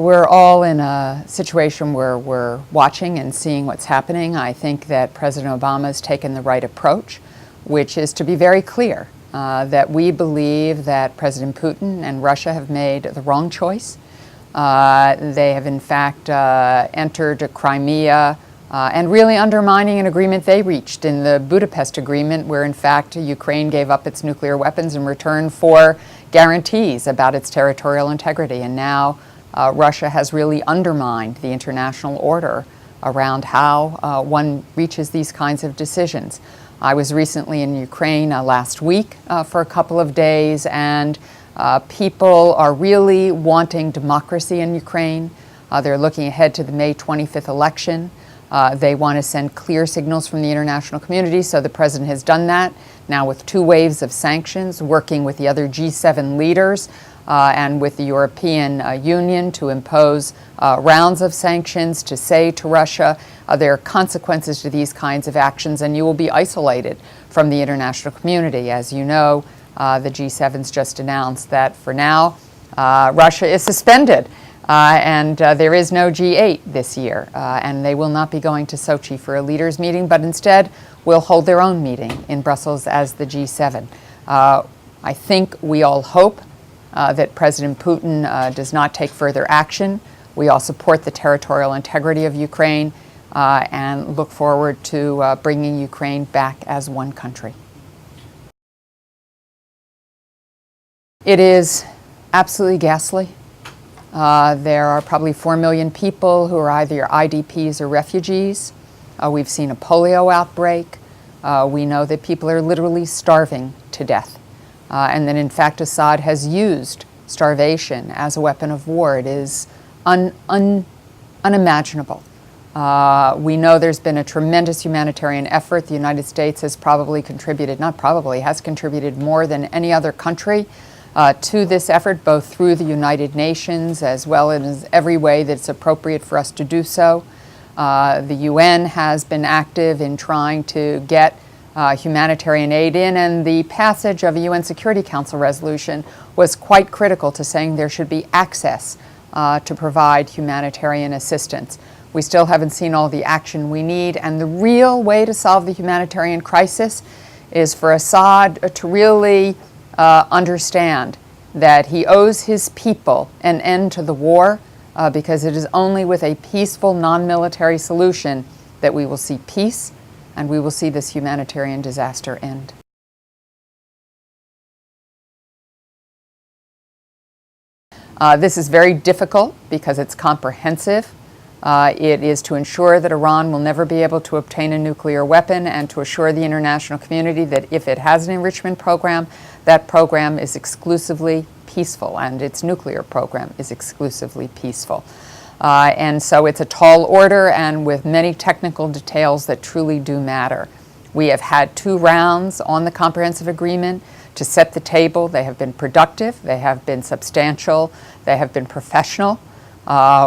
we're all in a situation where we're watching and seeing what's happening. I think that President Obama has taken the right approach, which is to be very clear that we believe that President Putin and Russia have made the wrong choice. They have in fact entered Crimea and really undermining an agreement they reached in the Budapest Agreement, where in fact Ukraine gave up its nuclear weapons in return for guarantees about its territorial integrity. And now Russia has really undermined the international order around how one reaches these kinds of decisions. I was recently in Ukraine last week for a couple of days, and people are really wanting democracy in Ukraine. They're looking ahead to the May 25th election. They want to send clear signals from the international community, so the president has done that now with 2 waves of sanctions, working with the other G7 leaders and with the European Union to impose rounds of sanctions, to say to Russia, there are consequences to these kinds of actions and you will be isolated from the international community. As you know, the G7's just announced that for now, Russia is suspended. And there is no G8 this year, and they will not be going to Sochi for a leaders meeting, but instead will hold their own meeting in Brussels as the G7. I think we all hope that President Putin does not take further action. We all support the territorial integrity of Ukraine and look forward to bringing Ukraine back as one country. It is absolutely ghastly. There are probably 4 million people who are either IDPs or refugees. We've seen a polio outbreak. We know that people are literally starving to death. And that in fact Assad has used starvation as a weapon of war. It is unimaginable. We know there's been a tremendous humanitarian effort. The United States has probably contributed, not probably, has contributed more than any other country to this effort, both through the United Nations as well as every way that's appropriate for us to do so. The UN has been active in trying to get humanitarian aid in, and the passage of a UN Security Council resolution was quite critical to saying there should be access to provide humanitarian assistance. We still haven't seen all the action we need, and the real way to solve the humanitarian crisis is for Assad to really understand that he owes his people an end to the war, because it is only with a peaceful, non-military solution that we will see peace and we will see this humanitarian disaster end. This is very difficult because it's comprehensive. It is to ensure that Iran will never be able to obtain a nuclear weapon, and to assure the international community that if it has an enrichment program, that program is exclusively peaceful, and its nuclear program is exclusively peaceful. And so it's a tall order, and with many technical details that truly do matter. We have had 2 rounds on the comprehensive agreement to set the table. They have been productive, they have been substantial, they have been professional.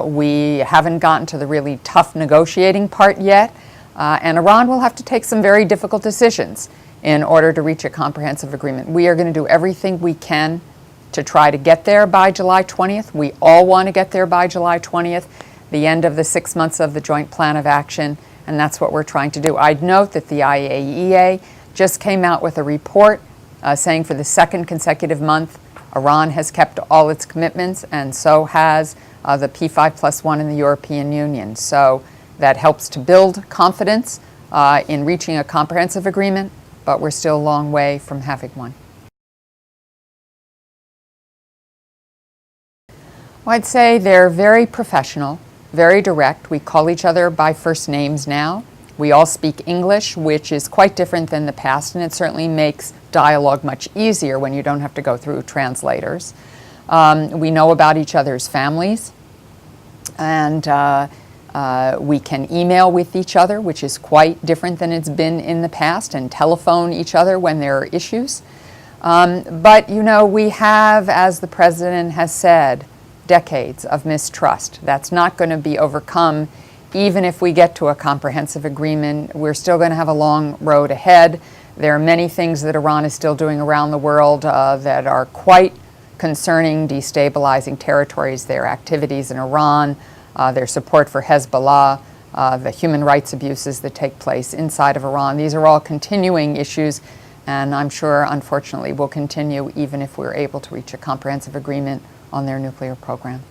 We haven't gotten to the really tough negotiating part yet, and Iran will have to take some very difficult decisions in order to reach a comprehensive agreement. We are going to do everything we can to try to get there by July 20th. We all want to get there by July 20th, the end of the 6 months of the Joint Plan of Action, and that's what we're trying to do. I'd note that the IAEA just came out with a report saying for the 2nd consecutive month, Iran has kept all its commitments, and so has the P5+1 in the European Union. So that helps to build confidence in reaching a comprehensive agreement, but we're still a long way from having one. Well, I'd say they're very professional, very direct. We call each other by first names now. We all speak English, which is quite different than the past, and it certainly makes dialogue much easier when you don't have to go through translators. We know about each other's families, and we can email with each other, which is quite different than it's been in the past, and telephone each other when there are issues. But, you know, we have, as the President has said, decades of mistrust. That's not going to be overcome even if we get to a comprehensive agreement. We're still going to have a long road ahead. There are many things that Iran is still doing around the world that are quite concerning destabilizing territories, their activities in Iran, their support for Hezbollah, the human rights abuses that take place inside of Iran. These are all continuing issues, and I'm sure, unfortunately, will continue even if we're able to reach a comprehensive agreement on their nuclear program.